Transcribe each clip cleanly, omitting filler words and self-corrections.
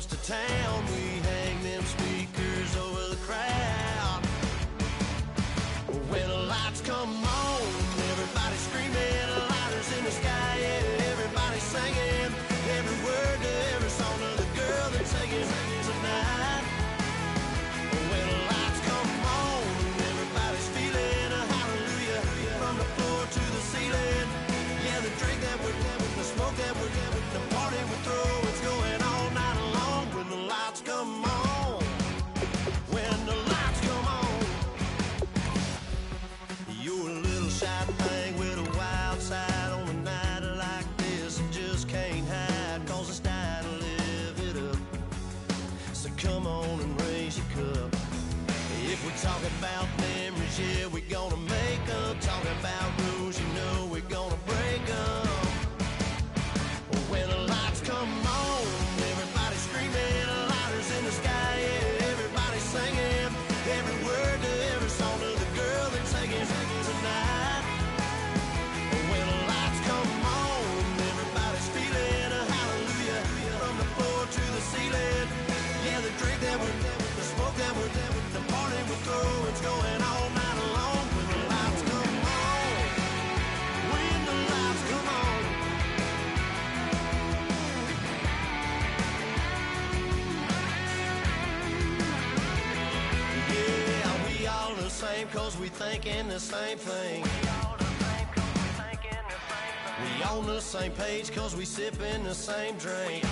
comes to town, we hang them speakers over the crowd. When the lights come on, everybody screaming, lighters in the sky, yeah, everybody singing, every word to every song of the girl they're taking tonight. When the lights come on, everybody's feeling a hallelujah from the floor to the ceiling. Yeah, the drink that we're having, the smoke that we're having, the party we throw, it's going all night long. When the lights come on, when the lights come on, you're a little shy thing with a wild side on a night like this. You just can't hide, cause it's time to live it up. So come on and raise your cup. If we're talking about memories, yeah, we're gonna make them. Talking about rules, you know we're gonna break them. When the lights come on, everybody screaming, lighters in the sky, yeah, everybody singing, every word to every song of the girl they're taking tonight. When the lights come on, everybody's feeling a hallelujah from the floor to the ceiling. Yeah, the drink that we're having, the smoke that we're having, the party we throw, it's going all night long. When the lights come on, when the lights come on. Yeah, we all the same cause we thinking the same thing. We on the same page cause we sipping the same drink.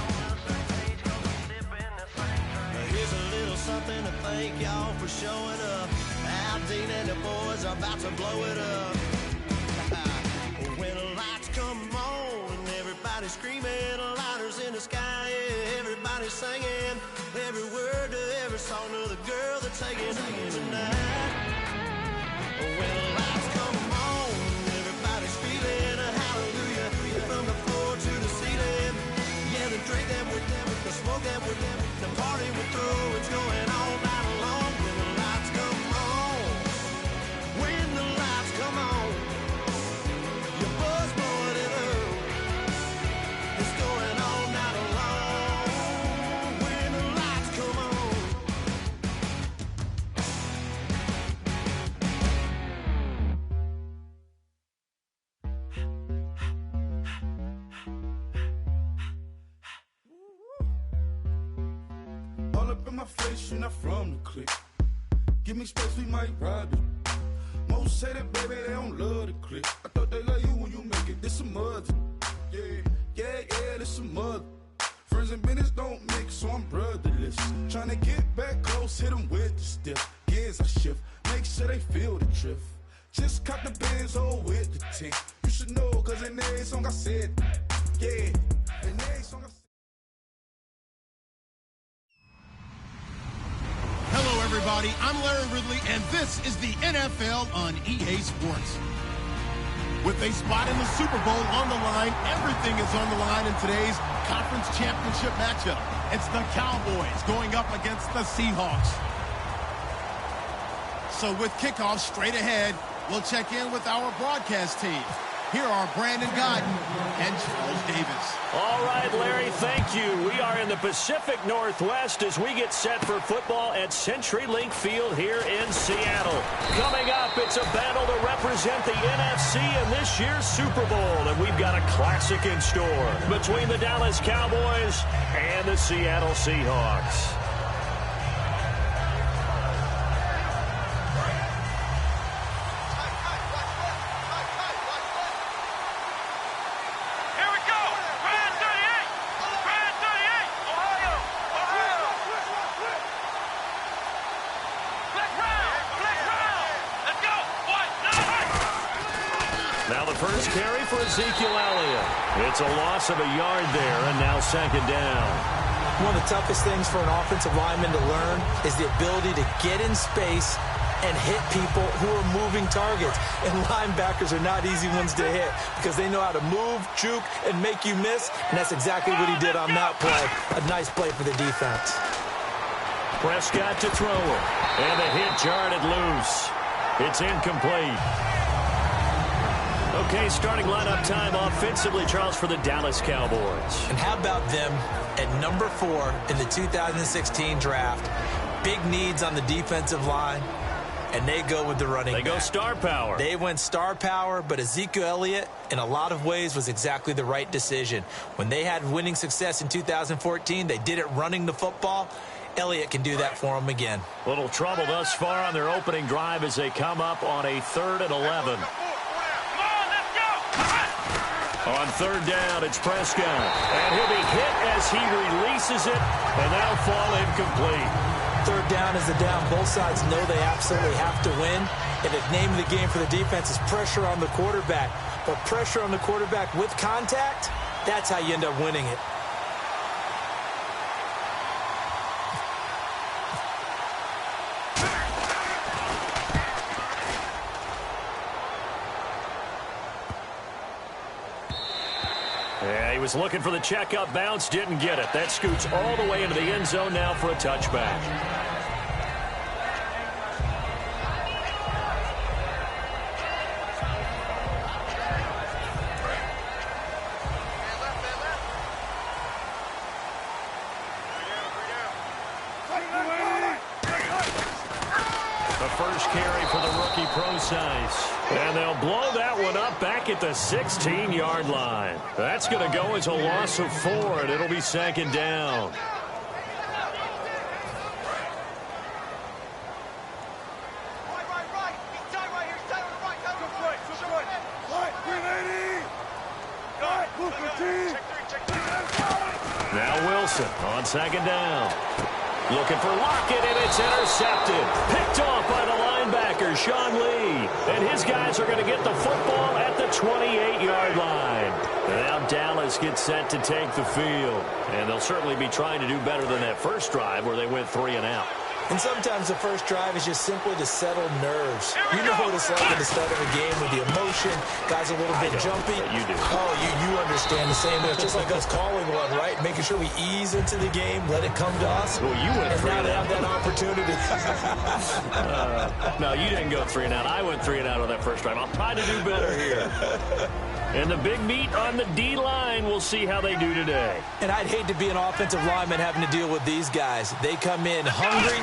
Here's a little something to thank y'all for showing up. Al Dean and the boys are about to blow it up. When the lights come on, everybody's screaming, lighters in the sky, yeah, everybody's singing, every word to every song of the girl they're taking tonight. When the lights come on, everybody's feeling a hallelujah from the floor to the ceiling. Yeah, the drink that we're having, the smoke that we're having, the party we throw, it's going all night long. When the lights come on, when the lights come on, your buzz blowing it up, it's going all night long. When the lights come on. All up in my face, you're not from the clique. Give me space, we might ride it. Most say that, baby, they don't love the clique. I thought they love you when you make it. This some mother. Yeah, this some mother. Friends and business don't mix, so I'm brotherless. Tryna get back close, hit them with the stiff. Gears I shift, make sure they feel the drift. Just caught the Benz, oh, with the tint. You should know, cause in every song I said, yeah, in every song I said. Hello, everybody. I'm Larry Ridley, and this is the NFL on EA Sports. With a spot in the Super Bowl on the line, everything is on the line in today's conference championship matchup. It's the Cowboys going up against the Seahawks. So with kickoff straight ahead, we'll check in with our broadcast team. Here are Brandon Guyton and Charles Davis. All right, Larry, thank you. We are in the Pacific Northwest as we get set for football at CenturyLink Field here in Seattle. Coming up, it's a battle to represent the NFC in this year's Super Bowl, and we've got a classic in store between the Dallas Cowboys and the Seattle Seahawks. Now the first carry for Ezekiel Elliott. It's a loss of a yard there, and now second down. One of the toughest things for an offensive lineman to learn is the ability to get in space and hit people who are moving targets. And linebackers are not easy ones to hit because they know how to move, juke, and make you miss. And that's exactly what he did on that play. A nice play for the defense. Prescott to throw it. And the hit jarred it loose. It's incomplete. Okay, starting lineup time offensively, Charles, for the Dallas Cowboys. And how about them at number 4 in the 2016 draft? Big needs on the defensive line, and they go with the running back. They go star power. They went star power, but Ezekiel Elliott, in a lot of ways, was exactly the right decision. When they had winning success in 2014, they did it running the football. Elliott can do that for them again. Little trouble thus far on their opening drive as they come up on a 3rd and 11. On 3rd down, it's Prescott. And he'll be hit as he releases it, and that'll fall incomplete. 3rd down is the down. Both sides know they absolutely have to win. And the name of the game for the defense is pressure on the quarterback. But pressure on the quarterback with contact, that's how you end up winning it. Yeah, he was looking for the checkup bounce, didn't get it. That scoots all the way into the end zone now for a touchback. The first carry for the rookie Procise. And they'll blow that one up back at the 16-yard line. That's going to go as a loss of 4, and it'll be 2nd down. Now Wilson on 2nd down. Looking for Lockett, and it's intercepted. Picked off by the linebacker, Sean Lee. And his guys are going to get the football at the 28-yard line. And now Dallas gets set to take the field. And they'll certainly be trying to do better than that first drive where they went 3 and out. And sometimes the first drive is just simply to settle nerves. You know what it's like at the start of a game with the emotion. Guys a little bit jumpy. You do. Oh, you understand the same. It's just like us calling one, right? Making sure we ease into the game, let it come to us. Well, you went 3 and out. Now they have that opportunity. No, you didn't go 3 and out. I went 3 and out on that first drive. I'll try to do better here. And the big meat on the D-line, we'll see how they do today. And I'd hate to be an offensive lineman having to deal with these guys. They come in hungry,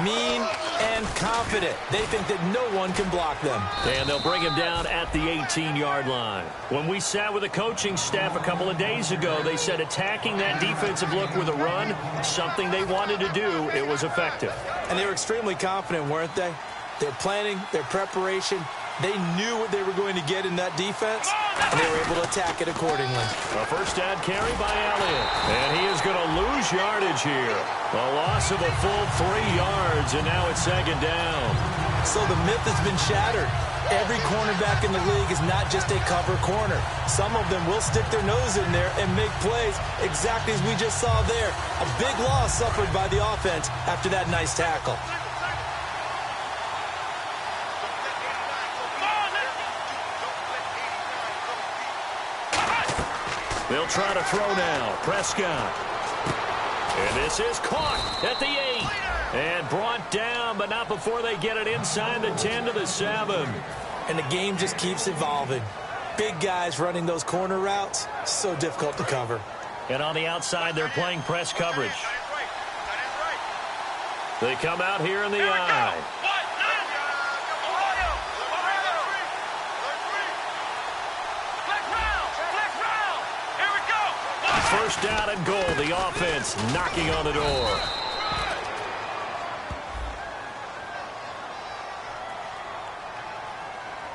mean, and confident. They think that no one can block them. And they'll bring him down at the 18-yard line. When we sat with the coaching staff a couple of days ago, they said attacking that defensive look with a run, something they wanted to do, it was effective. And they were extremely confident, weren't they? Their planning, their preparation, they knew what they were going to get in that defense, and they were able to attack it accordingly. A first down carry by Elliott. And he is going to lose yardage here. A loss of a full 3 yards, and now it's 2nd down. So the myth has been shattered. Every cornerback in the league is not just a cover corner. Some of them will stick their nose in there and make plays exactly as we just saw there. A big loss suffered by the offense after that nice tackle. They'll try to throw now. Prescott. And this is caught at the 8. And brought down, but not before they get it inside the 10 to the 7. And the game just keeps evolving. Big guys running those corner routes, so difficult to cover. And on the outside, they're playing press coverage. They come out here in the eye. First down and goal. The offense knocking on the door.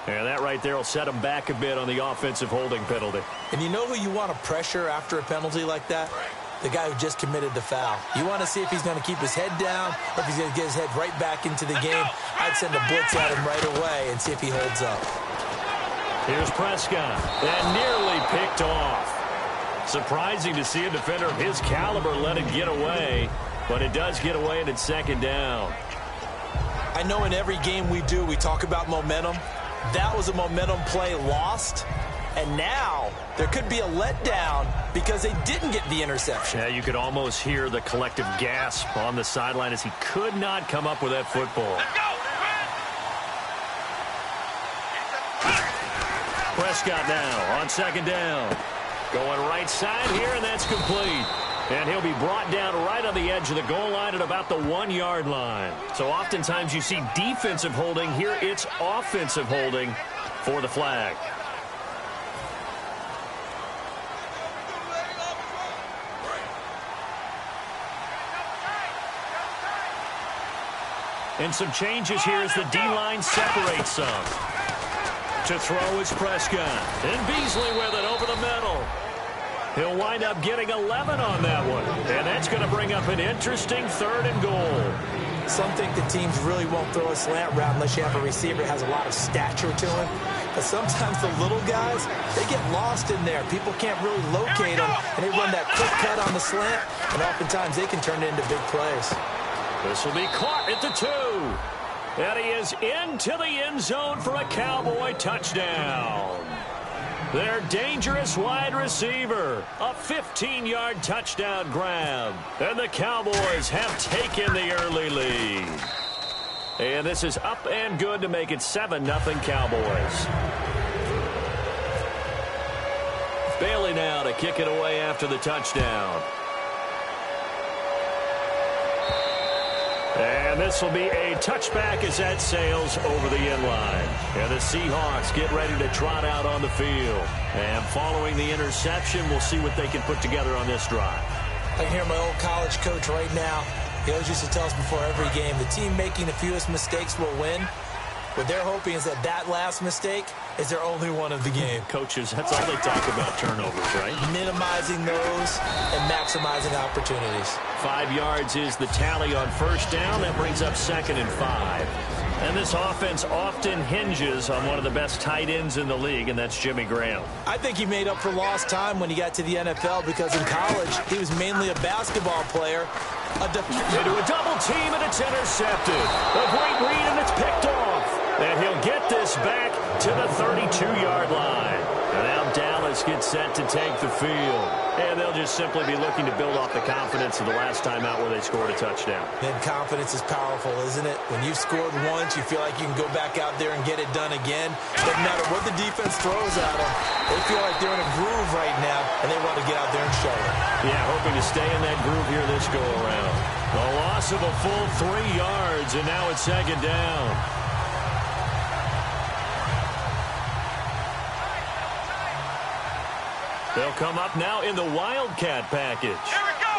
And that right there will set them back a bit on the offensive holding penalty. And you know who you want to pressure after a penalty like that? The guy who just committed the foul. You want to see if he's going to keep his head down or if he's going to get his head right back into the game. I'd send a blitz at him right away and see if he holds up. Here's Prescott. And nearly picked off. Surprising to see a defender of his caliber let it get away, but it does get away and it's 2nd down. I know in every game we do, we talk about momentum. That was a momentum play lost, and now there could be a letdown because they didn't get the interception. Yeah, you could almost hear the collective gasp on the sideline as he could not come up with that football. Prescott now on second down. Going right side here, and that's complete. And he'll be brought down right on the edge of the goal line at about the 1-yard line. So oftentimes you see defensive holding. Here it's offensive holding for the flag. And some changes here as the D-line separates some. To throw is Prescott. And Beasley with it over the middle. He'll wind up getting 11 on that one. And that's going to bring up an interesting 3rd and goal. Some think the teams really won't throw a slant route unless you have a receiver that has a lot of stature to him. But sometimes the little guys, they get lost in there. People can't really locate them, and they run that quick cut on the slant, and oftentimes they can turn it into big plays. This will be caught at the 2. And he is into the end zone for a Cowboy touchdown. Their dangerous wide receiver. A 15-yard touchdown grab. And the Cowboys have taken the early lead. And this is up and good to make it 7-0 Cowboys. Bailey now to kick it away after the touchdown. And this will be a touchback as that sails over the end line. And the Seahawks get ready to trot out on the field. And following the interception, we'll see what they can put together on this drive. I can hear my old college coach right now. He always used to tell us before every game, the team making the fewest mistakes will win. What they're hoping is that that last mistake is their only one of the game. Coaches, that's all they talk about, turnovers, right? Minimizing those and maximizing opportunities. 5 yards is the tally on first down. That brings up 2nd and 5. And this offense often hinges on one of the best tight ends in the league, and that's Jimmy Graham. I think he made up for lost time when he got to the NFL because in college, he was mainly a basketball player. Into a double team, and it's intercepted. A great read, and it's picked off. And he'll get this back to the 32-yard line. And now Dallas gets set to take the field. And they'll just simply be looking to build off the confidence of the last time out where they scored a touchdown. Then confidence is powerful, isn't it? When you've scored once, you feel like you can go back out there and get it done again. Doesn't matter what the defense throws at them. They feel like they're in a groove right now, and they want to get out there and show it. Yeah, hoping to stay in that groove here this go-around. A loss of a full 3 yards, and now it's 2nd down. They'll come up now in the Wildcat package. Here we go.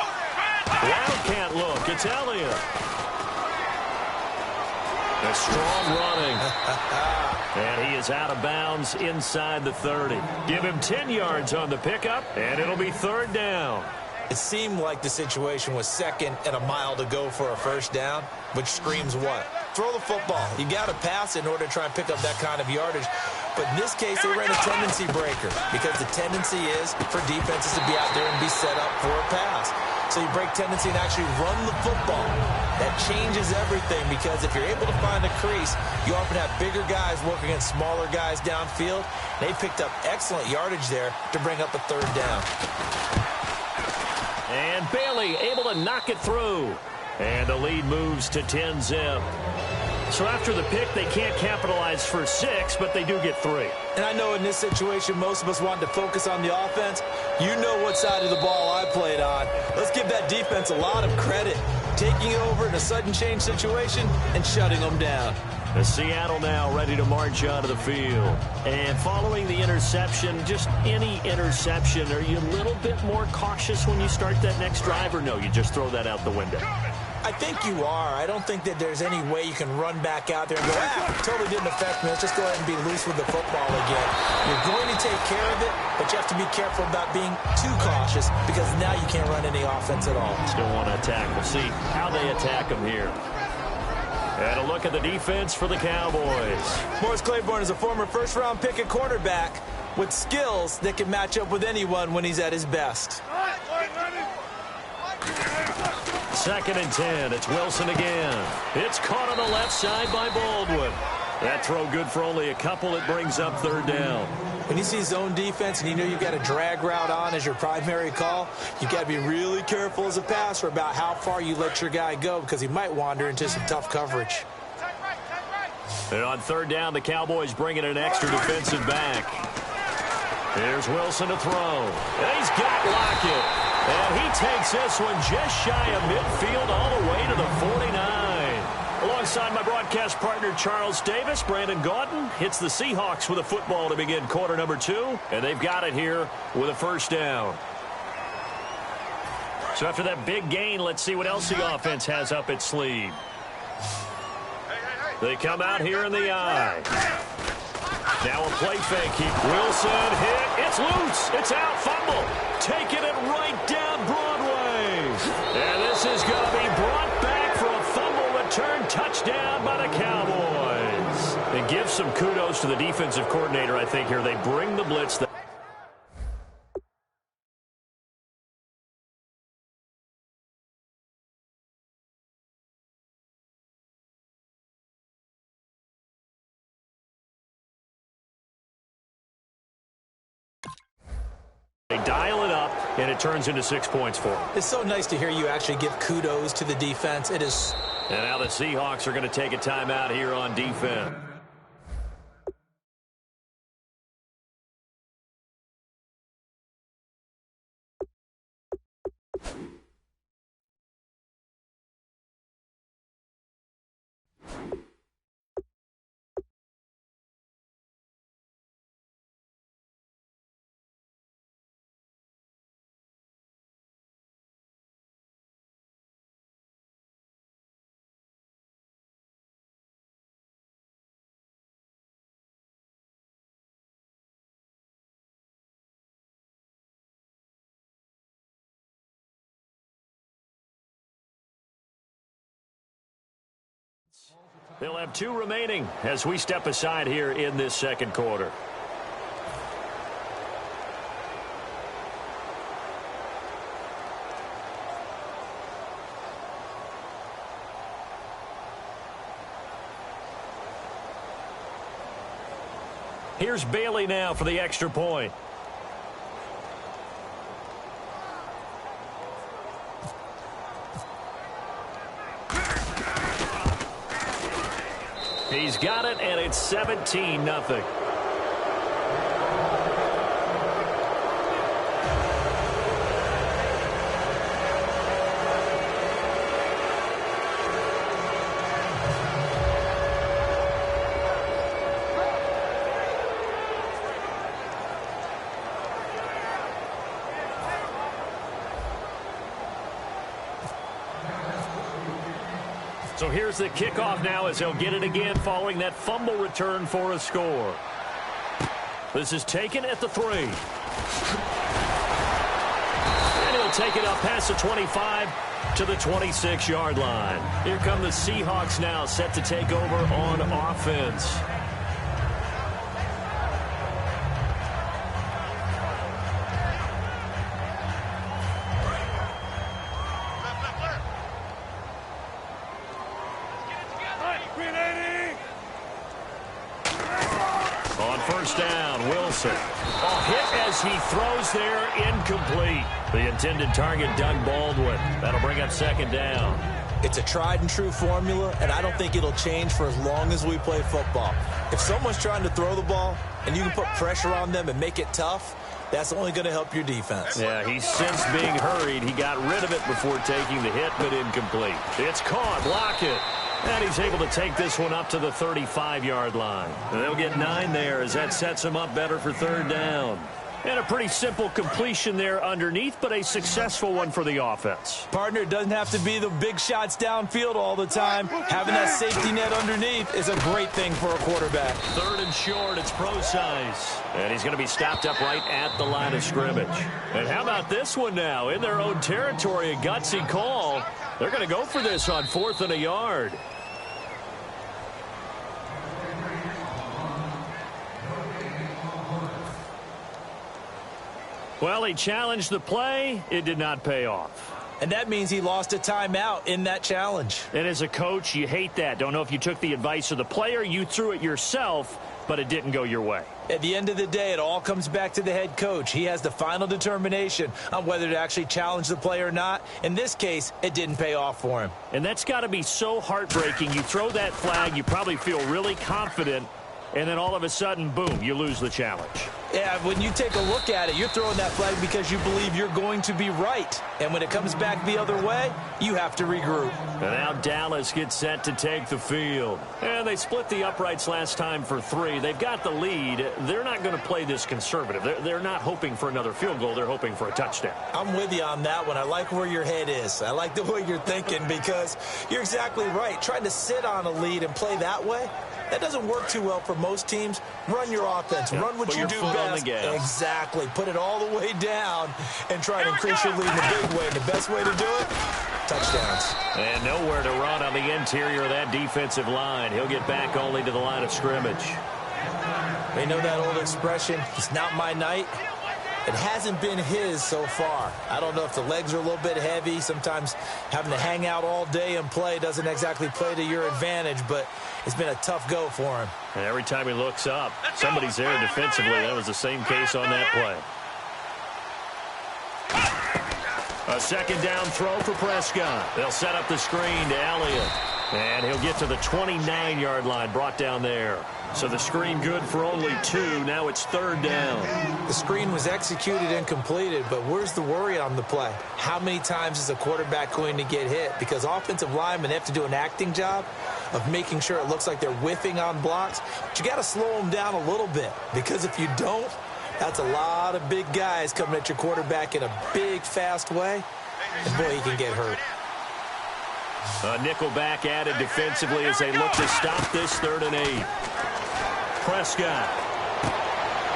Wildcat look. It's Elliott. A strong running. And he is out of bounds inside the 30. Give him 10 yards on the pickup, and it'll be 3rd down. It seemed like the situation was 2nd and a mile to go for a first down, which screams what? Throw the football. You got to pass in order to try and pick up that kind of yardage. But in this case, they ran a tendency breaker because the tendency is for defenses to be out there and be set up for a pass. So you break tendency and actually run the football. That changes everything because if you're able to find a crease, you often have bigger guys working against smaller guys downfield. They picked up excellent yardage there to bring up a 3rd down. And Bailey able to knock it through. And the lead moves to 10-zip. So after the pick, they can't capitalize for 6, but they do get 3. And I know in this situation, most of us wanted to focus on the offense. You know what side of the ball I played on. Let's give that defense a lot of credit. Taking it over in a sudden change situation and shutting them down. The Seattle now ready to march onto the field. And following the interception, just any interception, are you a little bit more cautious when you start that next drive, or no, you just throw that out the window? I think you are. I don't think that there's any way you can run back out there and go, totally didn't affect me. Let's just go ahead and be loose with the football again. You're going to take care of it, but you have to be careful about being too cautious because now you can't run any offense at all. Still want to attack. We'll see how they attack them here. And a look at the defense for the Cowboys. Morris Claiborne is a former first-round pick at quarterback with skills that can match up with anyone when he's at his best. 2nd and 10. It's Wilson again. It's caught on the left side by Baldwin. That throw good for only a couple. It brings up 3rd down. When you see zone defense and you know you've got a drag route on as your primary call, you've got to be really careful as a passer about how far you let your guy go because he might wander into some tough coverage. And on 3rd down, the Cowboys bring in an extra defensive back. Here's Wilson to throw. And he's got Lockett. And he takes this one just shy of midfield all the way to the 49. Alongside my broadcast partner, Charles Davis, Brandon Gaudin hits the Seahawks with a football to begin quarter number 2. And they've got it here with a first down. So after that big gain, let's see what else the offense has up its sleeve. They come out here in the eye. Now a play fake. Wilson hit. It's loose. It's out. Fumble. Taking it right down Broadway. And this is going to be brought back for a fumble return touchdown by the Cowboys. And give some kudos to the defensive coordinator, I think, here. They bring the blitz. They dial it up, and it turns into 6 points for them. It's so nice to hear you actually give kudos to the defense. It is. And now the Seahawks are going to take a timeout here on defense. They'll have 2 remaining as we step aside here in this second quarter. Here's Bailey now for the extra point. He's got it, and it's 17-0. So here's the kickoff now as he'll get it again following that fumble return for a score. This is taken at the 3. And he'll take it up past the 25 to the 26-yard line. Here come the Seahawks now set to take over on offense. Down, Wilson. A hit as he throws there, incomplete. The intended target, Doug Baldwin. That'll bring up second down. It's a tried and true formula, and I don't think it'll change for as long as we play football. If someone's trying to throw the ball and you can put pressure on them and make it tough, that's only going to help your defense. Yeah, he's since being hurried. He got rid of it before taking the hit, but incomplete. It's caught. Lockett. And he's able to take this one up to the 35-yard line. And they'll get 9 there as that sets him up better for third down. And a pretty simple completion there underneath, but a successful one for the offense. Partner, it doesn't have to be the big shots downfield all the time. Having that safety net underneath is a great thing for a quarterback. Third and short, it's pro size. And he's going to be stopped up right at the line of scrimmage. And how about this one now? In their own territory, a gutsy call. They're going to go for this on 4th and a yard. Well, he challenged the play. It did not pay off. And that means he lost a timeout in that challenge. And as a coach, you hate that. Don't know if you took the advice of the player. You threw it yourself, but it didn't go your way. At the end of the day, it all comes back to the head coach. He has the final determination on whether to actually challenge the play or not. In this case, it didn't pay off for him. And that's got to be so heartbreaking. You throw that flag, you probably feel really confident, and then all of a sudden, boom, you lose the challenge. Yeah, when you take a look at it, you're throwing that flag because you believe you're going to be right. And when it comes back the other way, you have to regroup. And now Dallas gets set to take the field. And they split the uprights last time for 3. They've got the lead. They're not going to play this conservative. They're not hoping for another field goal. They're hoping for a touchdown. I'm with you on that one. I like where your head is. I like the way you're thinking because you're exactly right. Trying to sit on a lead and play that way, that doesn't work too well for most teams. Run your offense. Yep. Run what Put you your do foot best. on the gas. Exactly. Put it all the way down and try to increase your lead in a big way. And the best way to do it, touchdowns. And nowhere to run on the interior of that defensive line. He'll get back only to the line of scrimmage. They know that old expression, it's not my night. It hasn't been his so far. I don't know if the legs are a little bit heavy. Sometimes having to hang out all day and play doesn't exactly play to your advantage, but it's been a tough go for him. And every time he looks up, somebody's there defensively. That was the same case on that play. A second down throw for Prescott. They'll set up the screen to Elliott. And he'll get to the 29-yard line, brought down there. So the screen good for only 2. Now it's 3rd down. The screen was executed and completed, but where's the worry on the play? How many times is a quarterback going to get hit? Because offensive linemen have to do an acting job of making sure it looks like they're whiffing on blocks. But you got to slow them down a little bit, because if you don't, that's a lot of big guys coming at your quarterback in a big, fast way. And boy, he can get hurt. A nickelback added defensively as they look to stop this 3rd and 8. Prescott.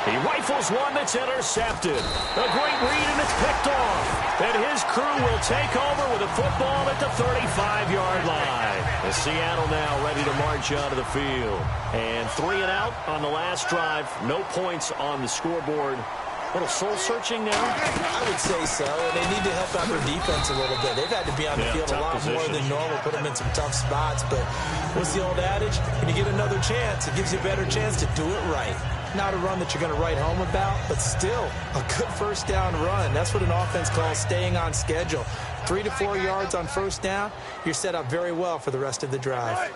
He rifles one that's intercepted. A great read, and it's picked off. And his crew will take over with a football at the 35-yard line. And Seattle now ready to march onto the field. And 3 and out on the last drive. No points on the scoreboard. A little soul-searching now? I would say so. They need to help out their defense a little bit. They've had to be on the field a lot more than normal, put them in some tough spots. But what's the old adage? When you get another chance, it gives you a better chance to do it right. Not a run that you're going to write home about, but still a good first down run. That's what an offense calls staying on schedule. 3 to 4 yards on first down, you're set up very well for the rest of the drive.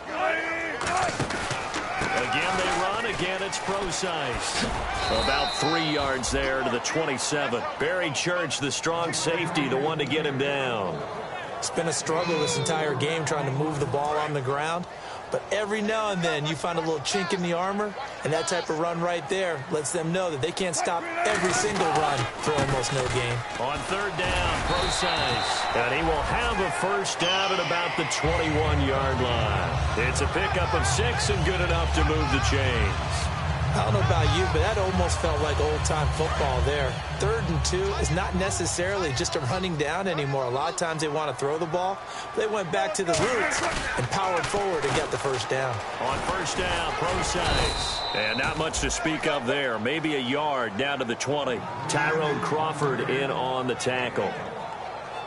Again, they run. Again, it's Procise. About 3 yards there to the 27. Barry Church, the strong safety, the one to get him down. It's been a struggle this entire game trying to move the ball on the ground. But every now and then you find a little chink in the armor, and that type of run right there lets them know that they can't stop every single run for almost no gain. On 3rd down, Procise. And he will have a first down at about the 21-yard line. It's a pickup of 6 and good enough to move the chains. I don't know about you, but that almost felt like old-time football there. 3rd and 2 is not necessarily just a running down anymore. A lot of times they want to throw the ball. They went back to the roots and powered forward and got the first down. On first down, Procise. And not much to speak of there. Maybe a yard down to the 20. Tyrone Crawford in on the tackle.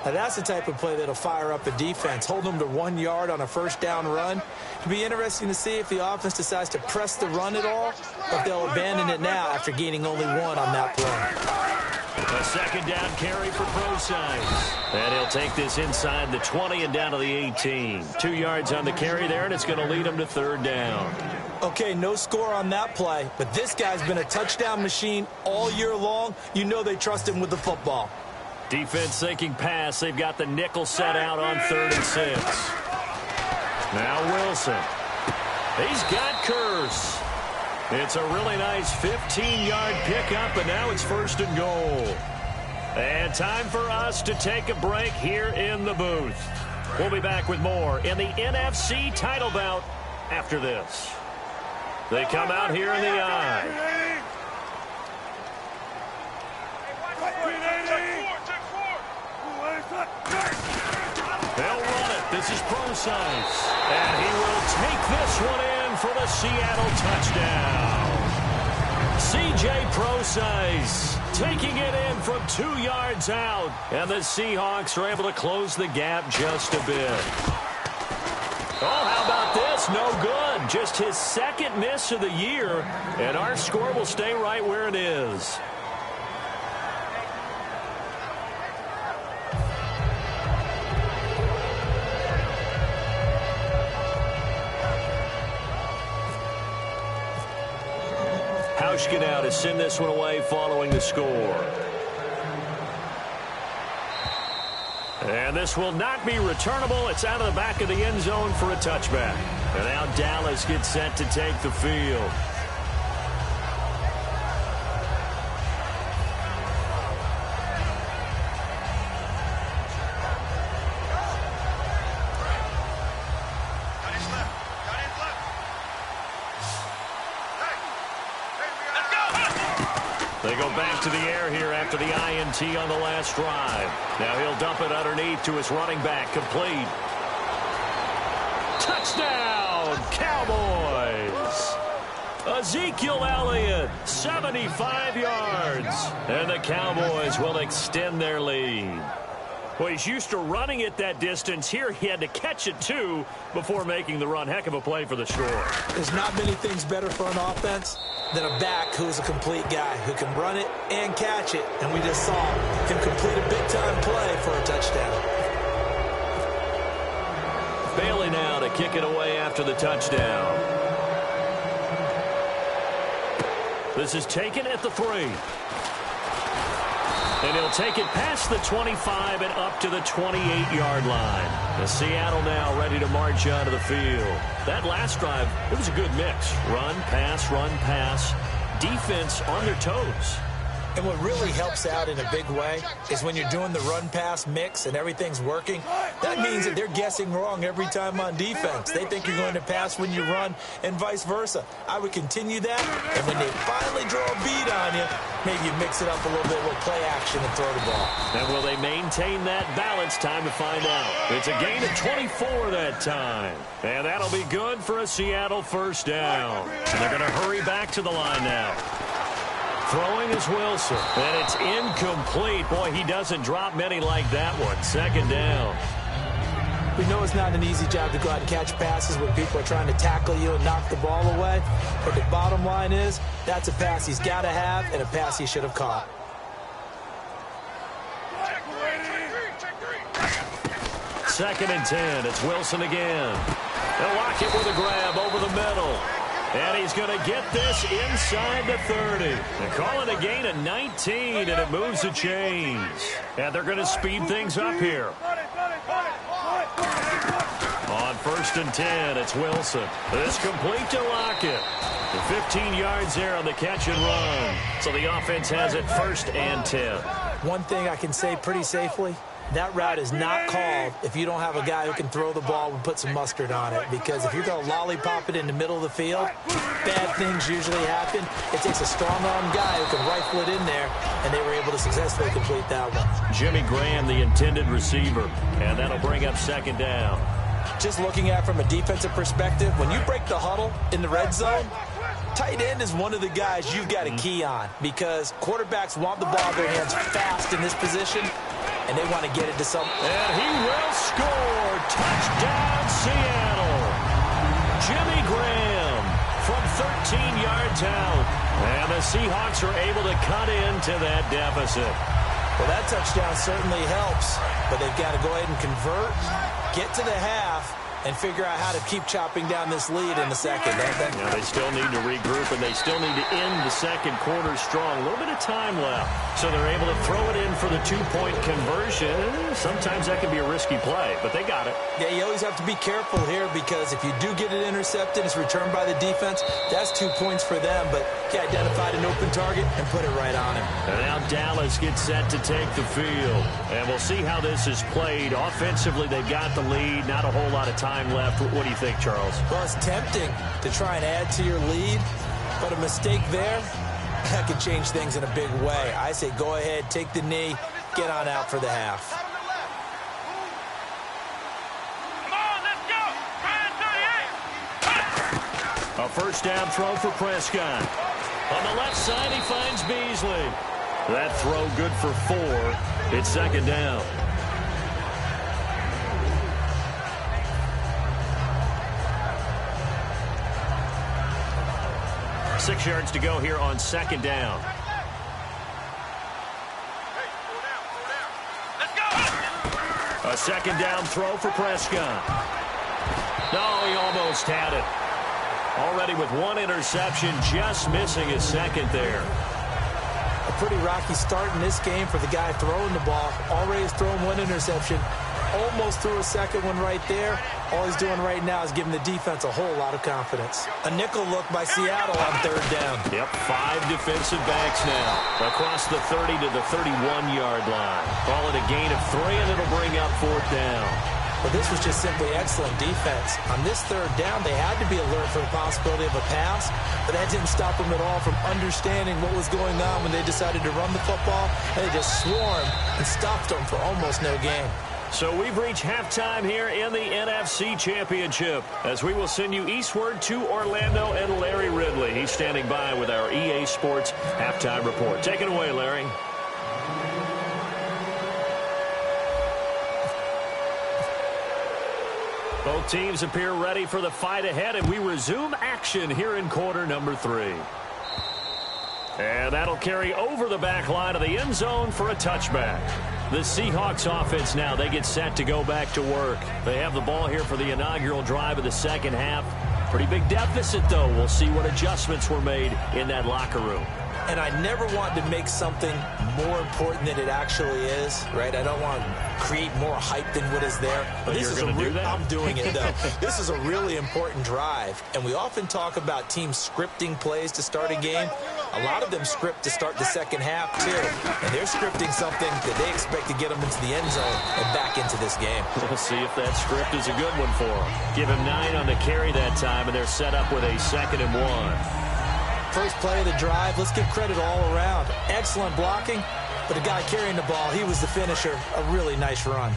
Now that's the type of play that'll fire up a defense. Hold them to 1 yard on a first down run. It'll be interesting to see if the offense decides to press the run at all, or if they'll abandon it now after gaining only 1 on that play. A second down carry for Procise. And he'll take this inside the 20 and down to the 18. 2 yards on the carry there, and it's going to lead him to 3rd down. Okay, no score on that play, but this guy's been a touchdown machine all year long. You know they trust him with the football. Defense thinking pass. They've got the nickel set out on 3rd and 6. Now Wilson. He's got Curse. It's a really nice 15-yard pickup, and now it's 1st and goal. And time for us to take a break here in the booth. We'll be back with more in the NFC title bout after this. They come out here in the eye. They'll run it. This is Procise. And he will take this one in for the Seattle touchdown. C.J. Procise taking it in from 2 yards out. And the Seahawks are able to close the gap just a bit. Oh, how about this? No good. Just his 2nd miss of the year. And our score will stay right where it is. Pushkin now to send this one away following the score. And this will not be returnable. It's out of the back of the end zone for a touchback. And now Dallas gets set to take the field. They go back to the air here after the INT on the last drive. Now he'll dump it underneath to his running back. Complete. Touchdown, Cowboys. Ezekiel Elliott, 75 yards. And the Cowboys will extend their lead. Well, he's used to running it that distance. Here he had to catch it, too, before making the run. Heck of a play for the score. There's not many things better for an offense than a back who's a complete guy who can run it and catch it. And we just saw him complete a big-time play for a touchdown. Bailey now to kick it away after the touchdown. This is taken at the 3. And he'll take it past the 25 and up to the 28-yard line. And Seattle now ready to march onto the field. That last drive, it was a good mix. Run, pass, defense on their toes. And what really helps out in a big way is when you're doing the run-pass mix and everything's working, that means that they're guessing wrong every time on defense. They think you're going to pass when you run and vice versa. I would continue that, and when they finally draw a beat on you, maybe you mix it up a little bit with play action and throw the ball. And will they maintain that balance? Time to find out. It's a gain of 24 that time. And that'll be good for a Seattle first down. And they're going to hurry back to the line now. Throwing is Wilson, and it's incomplete. Boy, he doesn't drop many like that one. Second down. We know it's not an easy job to go out and catch passes when people are trying to tackle you and knock the ball away. But the bottom line is, that's a pass he's got to have and a pass he should have caught. Second and 10. It's Wilson again. They'll lock it with a grab over the middle. And he's going to get this inside the 30. They're calling a gain of 19, and it moves the chains. And they're going to speed things up here. On first and 10, it's Wilson. This complete to Lockett. 15 yards there on the catch and run. So the offense has it first and 10. One thing I can say pretty safely, that route is not called if you don't have a guy who can throw the ball and put some mustard on it. Because if you're going to lollipop it in the middle of the field, bad things usually happen. It takes a strong-arm guy who can rifle it in there, and they were able to successfully complete that one. Jimmy Graham, the intended receiver, and that'll bring up second down. Just looking at it from a defensive perspective, when you break the huddle in the red zone, tight end is one of the guys you've got to key on because quarterbacks want the ball in their hands fast in this position, and they want to get it to someone. And he will score. Touchdown, Seattle. Jimmy Graham from 13 yards out. And the Seahawks are able to cut into that deficit. Well, that touchdown certainly helps, but they've got to go ahead and convert, get to the half, and figure out how to keep chopping down this lead in the second. Yeah, they still need to regroup, and they still need to end the second quarter strong. A little bit of time left, so they're able to throw it in for the two-point conversion. Sometimes that can be a risky play, but they got it. Yeah, you always have to be careful here because if you do get it intercepted, it's returned by the defense. That's 2 points for them, but he identified an open target and put it right on him. And now Dallas gets set to take the field. And we'll see how this is played. Offensively, they've got the lead. Not a whole lot of time left. What do you think, Charles? Well, it's tempting to try and add to your lead, but a mistake there, that could change things in a big way. I say go ahead, take the knee, get on out for the half. A first down throw for Prescott. On the left side, he finds Beasley. That throw good for 4. It's second down. Six yards to go here on second down. A second down throw for Prescott. No, he almost had it. Already with one interception, just missing his second there. A pretty rocky start in this game for the guy throwing the ball. Already has thrown one interception. Almost threw a second one right there. All he's doing right now is giving the defense a whole lot of confidence. A nickel look by Seattle on third down. Yep, 5 defensive backs now. Across the 30 to the 31-yard line. Call it a gain of 3, and it'll bring up fourth down. Well, this was just simply excellent defense. On this third down, they had to be alert for the possibility of a pass, but that didn't stop them at all from understanding what was going on when they decided to run the football, and they just swarmed and stopped them for almost no gain. So we've reached halftime here in the NFC Championship as we will send you eastward to Orlando and Larry Ridley. He's standing by with our EA Sports halftime report. Take it away, Larry. Both teams appear ready for the fight ahead, and we resume action here in quarter number 3. And that'll carry over the back line of the end zone for a touchback. The Seahawks offense now, they get set to go back to work. They have the ball here for the inaugural drive of the second half. Pretty big deficit, though. We'll see what adjustments were made in that locker room. And I never want to make something more important than it actually is, right? I don't want to create more hype than what is there. But this is I'm doing it, though. This is a really important drive, and we often talk about teams scripting plays to start a game. A lot of them script to start the second half, too. And they're scripting something that they expect to get them into the end zone and back into this game. We'll see if that script is a good one for them. Give him 9 on the carry that time, and they're set up with a 2nd and 1. First play of the drive, let's give credit all around. Excellent blocking, but the guy carrying the ball, he was the finisher. A really nice run.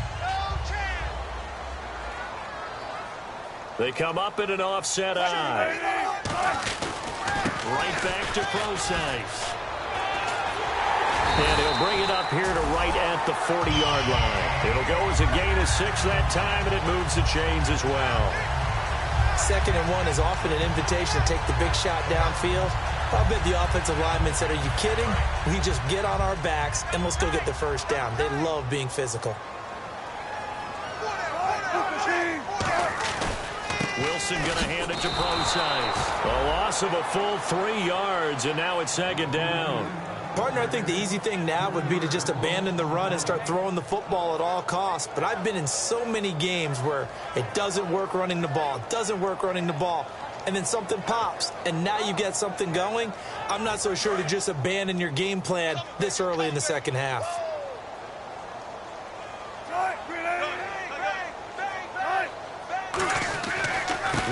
They come up in an offset eye. Right back to Procise. And he'll bring it up here to right at the 40-yard line. It'll go as a gain of 6 that time, and it moves the chains as well. 2nd and 1 is often an invitation to take the big shot downfield. I bet the offensive lineman said, are you kidding? We just get on our backs and let's go get the first down. They love being physical. Wilson going to hand it to Procise. A loss of a full 3 yards, and now it's 2nd down. Partner, I think the easy thing now would be to just abandon the run and start throwing the football at all costs. But I've been in so many games where it doesn't work running the ball. It doesn't work running the ball. And then something pops, and now you get something going. I'm not so sure to just abandon your game plan this early in the second half.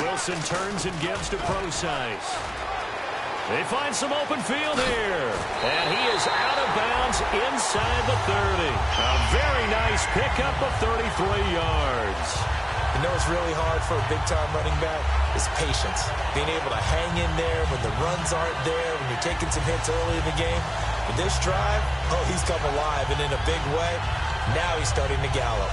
Wilson turns and gives to Procise. They find some open field here. And he is out of bounds inside the 30. A very nice pickup of 33 yards. You know what's really hard for a big-time running back is patience. Being able to hang in there when the runs aren't there, when you're taking some hits early in the game. With this drive, oh, he's come alive and in a big way. Now he's starting to gallop.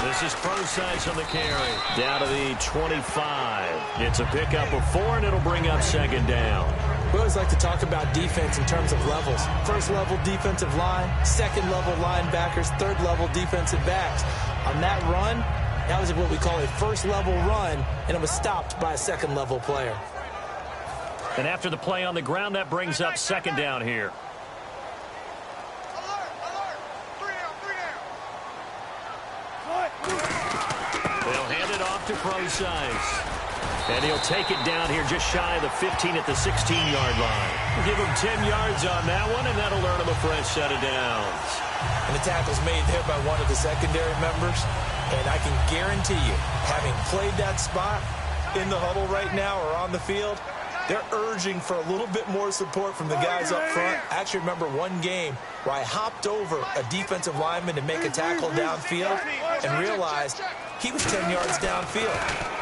This is Procise on the carry. Down to the 25. It's a pickup of 4, and it'll bring up 2nd down. We always like to talk about defense in terms of levels. First level defensive line, second level linebackers, third level defensive backs. On that run, that was what we call a first level run, and it was stopped by a second level player. And after the play on the ground, that brings up 2nd down here. They'll hand it off to Procise. And he'll take it down here just shy of the 15 at the 16-yard line. We'll give him 10 yards on that one, and that'll earn him a fresh set of downs. And the tackle's made there by one of the secondary members. And I can guarantee you, having played that spot in the huddle right now or on the field, they're urging for a little bit more support from the guys up front. I actually remember one game where I hopped over a defensive lineman to make a tackle downfield and realized he was 10 yards downfield.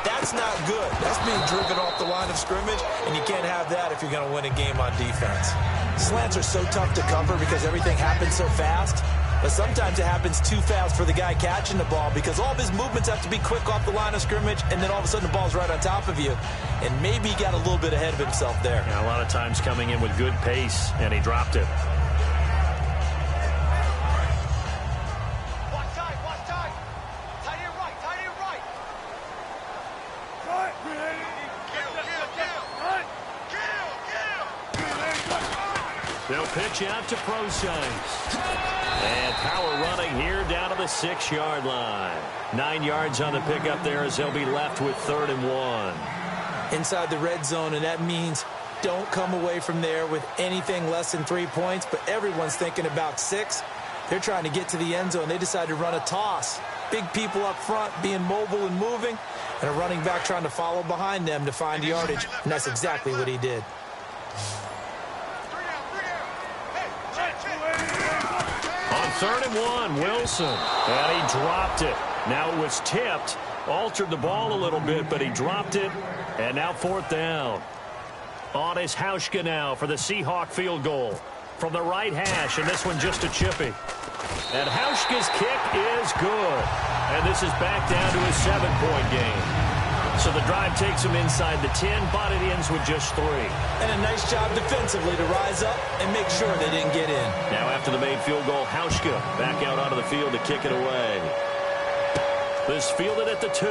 That's not good. That's being driven off the line of scrimmage, and you can't have that if you're going to win a game on defense. Slants are so tough to cover because everything happens so fast. But sometimes it happens too fast for the guy catching the ball because all of his movements have to be quick off the line of scrimmage, and then all of a sudden the ball's right on top of you. And maybe he got a little bit ahead of himself there. Yeah, a lot of times coming in with good pace, and he dropped it. They'll pitch out to Procise. And power running here down to the 6-yard line. 9 yards on the pickup there as they'll be left with 3rd and 1. Inside the red zone, and that means don't come away from there with anything less than 3 points, but everyone's thinking about 6. They're trying to get to the end zone. They decide to run a toss. Big people up front being mobile and moving, and a running back trying to follow behind them to find yardage, and that's exactly what he did. On 3rd and 1, Wilson. And he dropped it. Now it was tipped. Altered the ball a little bit, but he dropped it. And now 4th down. On is Hauschka now for the Seahawk field goal. From the right hash, and this one just a chippy. And Hauschka's kick is good. And this is back down to a 7-point game. So the drive takes them inside the 10, but it ends with just 3. And a nice job defensively to rise up and make sure they didn't get in. Now after the made field goal, Hauschka back out onto the field to kick it away. This fielded at the 2.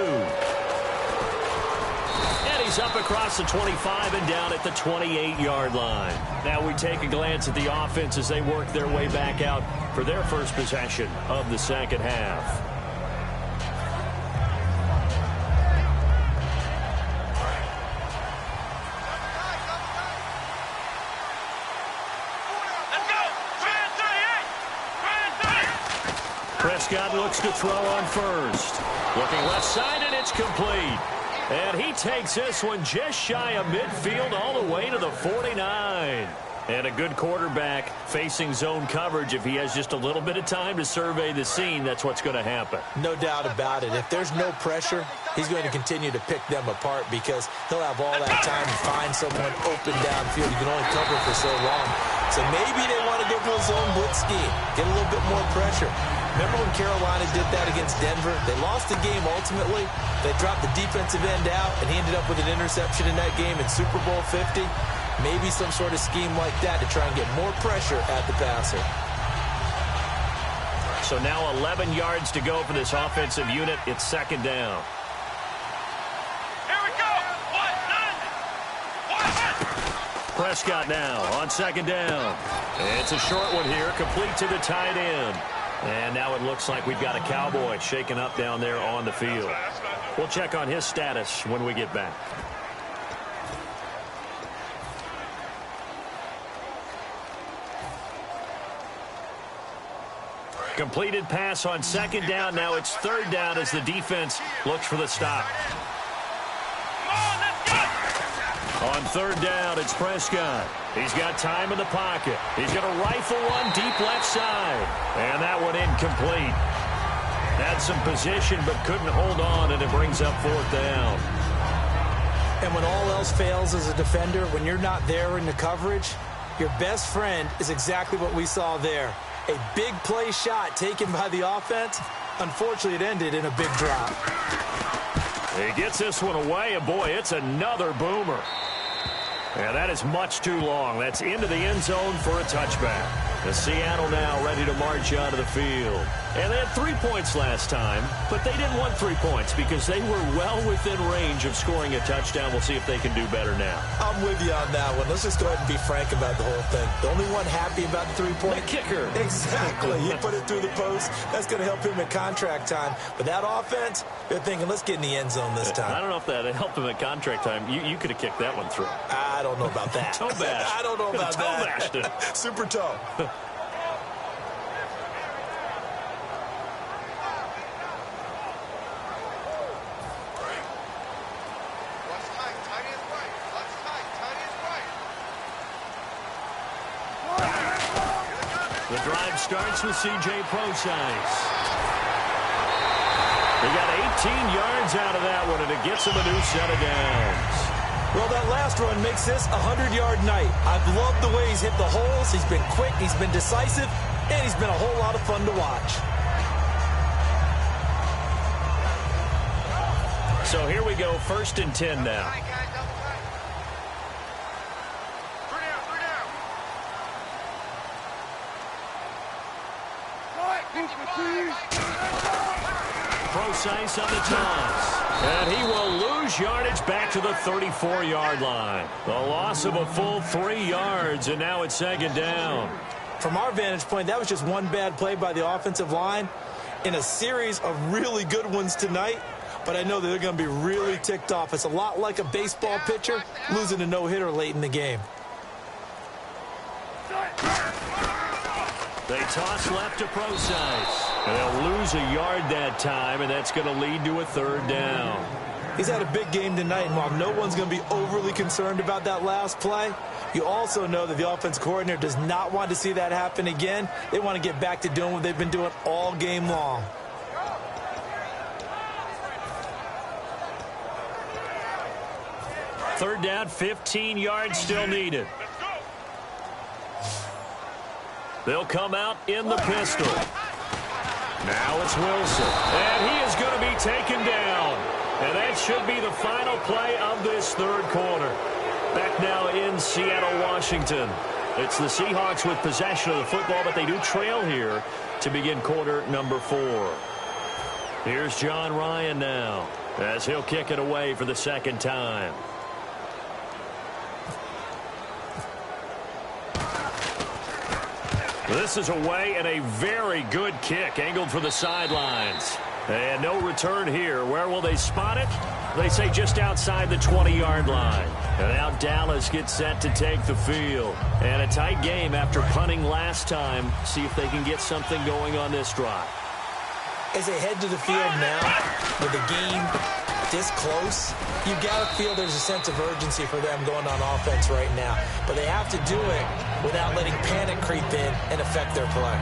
And he's up across the 25 and down at the 28-yard line. Now we take a glance at the offense as they work their way back out for their first possession of the second half. Prescott looks to throw on first. Looking left side, and it's complete. And he takes this one just shy of midfield all the way to the 49. And a good quarterback facing zone coverage. If he has just a little bit of time to survey the scene, that's what's going to happen. No doubt about it. If there's no pressure, he's going to continue to pick them apart because he'll have all that time to find someone open downfield. You can only cover for so long. So maybe they want to go to a zone blitz scheme, get a little bit more pressure. Remember when Carolina did that against Denver? They lost the game ultimately. They dropped the defensive end out, and he ended up with an interception in that game in Super Bowl 50. Maybe some sort of scheme like that to try and get more pressure at the passer. So now 11 yards to go for this offensive unit. It's 2nd down. Here we go. Prescott now on 2nd down. It's a short one here, complete to the tight end. And now it looks like we've got a Cowboy shaken up down there on the field. We'll check on his status when we get back. Completed pass on 2nd down. Now it's 3rd down as the defense looks for the stop. On 3rd down, it's Prescott. He's got time in the pocket. He's going to rifle one deep left side. And that one incomplete. Had some position but couldn't hold on, and it brings up 4th down. And when all else fails as a defender, when you're not there in the coverage, your best friend is exactly what we saw there. A big play shot taken by the offense. Unfortunately, it ended in a big drop. He gets this one away, and boy, it's another boomer. Yeah, that is much too long. That's into the end zone for a touchback. The Seattle now ready to march out of the field. And they had 3 points last time, but they didn't want 3 points because they were well within range of scoring a touchdown. We'll see if they can do better now. I'm with you on that one. Let's just go ahead and be frank about the whole thing. The only one happy about the 3-point. The kicker. Exactly. He put it through the post. That's going to help him in contract time. But that offense, they're thinking, let's get in the end zone this time. I don't know if that helped him at contract time. You could have kicked that one through. I don't know about that. Toe bash. I don't know about toe that. bashed it. Super toe. The drive starts with C.J. Procise. He got 18 yards out of that one, and it gets him a new set of downs. Well, that last run makes this a 100-yard night. I've loved the way he's hit the holes. He's been quick. He's been decisive. and he's been a whole lot of fun to watch. So here we go, 1st and 10 now. Precise on the toss. And he will lose yardage back to the 34-yard line. The loss of a full 3 yards, and now it's 2nd down. From our vantage point, that was just one bad play by the offensive line in a series of really good ones tonight. But I know that they're going to be really ticked off. It's a lot like a baseball pitcher losing a no-hitter late in the game. They toss left to Precise. And they'll lose a yard that time, and that's going to lead to a 3rd down. He's had a big game tonight, and while no one's going to be overly concerned about that last play, you also know that the offense coordinator does not want to see that happen again. They want to get back to doing what they've been doing all game long. Third down, 15 yards still needed. They'll come out in the pistol. Now it's Wilson. And he is going to be taken down. And that should be the final play of this 3rd quarter. Back now in Seattle, Washington. It's the Seahawks with possession of the football, but they do trail here to begin quarter number 4. Here's John Ryan now as he'll kick it away for the 2nd time. This is away and a very good kick angled for the sidelines. And no return here. Where will they spot it? They say just outside the 20-yard line. And now Dallas gets set to take the field. And a tight game after punting last time. See if they can get something going on this drive. As they head to the field now, with the game this close, you got to feel there's a sense of urgency for them going on offense right now. But they have to do it without letting panic creep in and affect their play.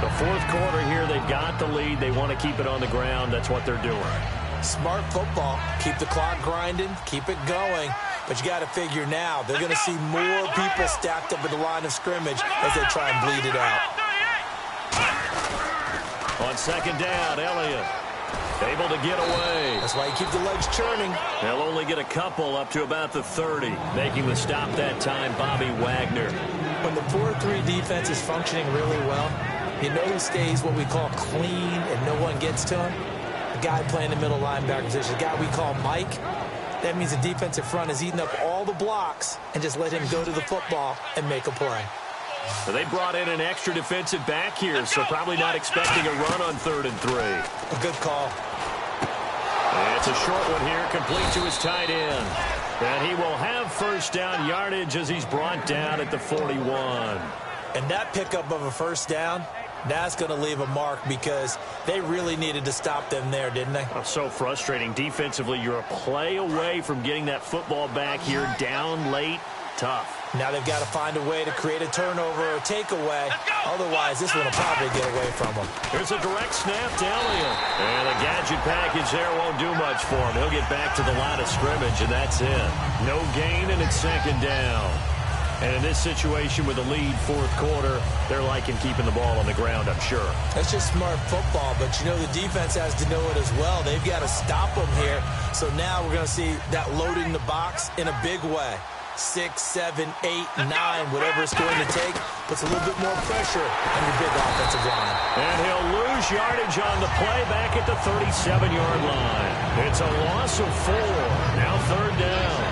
The 4th quarter here, they've got the lead. They want to keep it on the ground. That's what they're doing. Smart football. Keep the clock grinding. Keep it going. But you got to figure now they're going to see more people stacked up at the line of scrimmage as they try and bleed it out. On 2nd down, Elliott able to get away. That's why you keep the legs churning. They'll only get a couple up to about the 30. Making the stop that time, Bobby Wagner. When the 4-3 defense is functioning really well, you know who stays what we call clean and no one gets to him? The guy playing the middle linebacker position, the guy we call Mike. That means the defensive front is eating up all the blocks and just let him go to the football and make a play. So they brought in an extra defensive back here, so probably not expecting a run on 3rd and 3. A good call. And it's a short one here, complete to his tight end. And he will have 1st down yardage as he's brought down at the 41. And that pickup of a 1st down, that's going to leave a mark because they really needed to stop them there, didn't they? Oh, so frustrating. Defensively, you're a play away from getting that football back here down late. Tough. Now they've got to find a way to create a turnover or takeaway. Otherwise, this one will probably get away from them. Here's a direct snap to Elliott. And the gadget package there won't do much for him. He'll get back to the line of scrimmage, and that's it. No gain, and it's 2nd down. And in this situation with the lead 4th quarter, they're liking keeping the ball on the ground, I'm sure. That's just smart football, but you know the defense has to know it as well. They've got to stop them here. So now we're going to see that loading the box in a big way. 6, 7, 8, 9, whatever it's going to take, puts a little bit more pressure on your big offensive line. And he'll lose yardage on the play back at the 37-yard line. It's a loss of 4. Now 3rd down.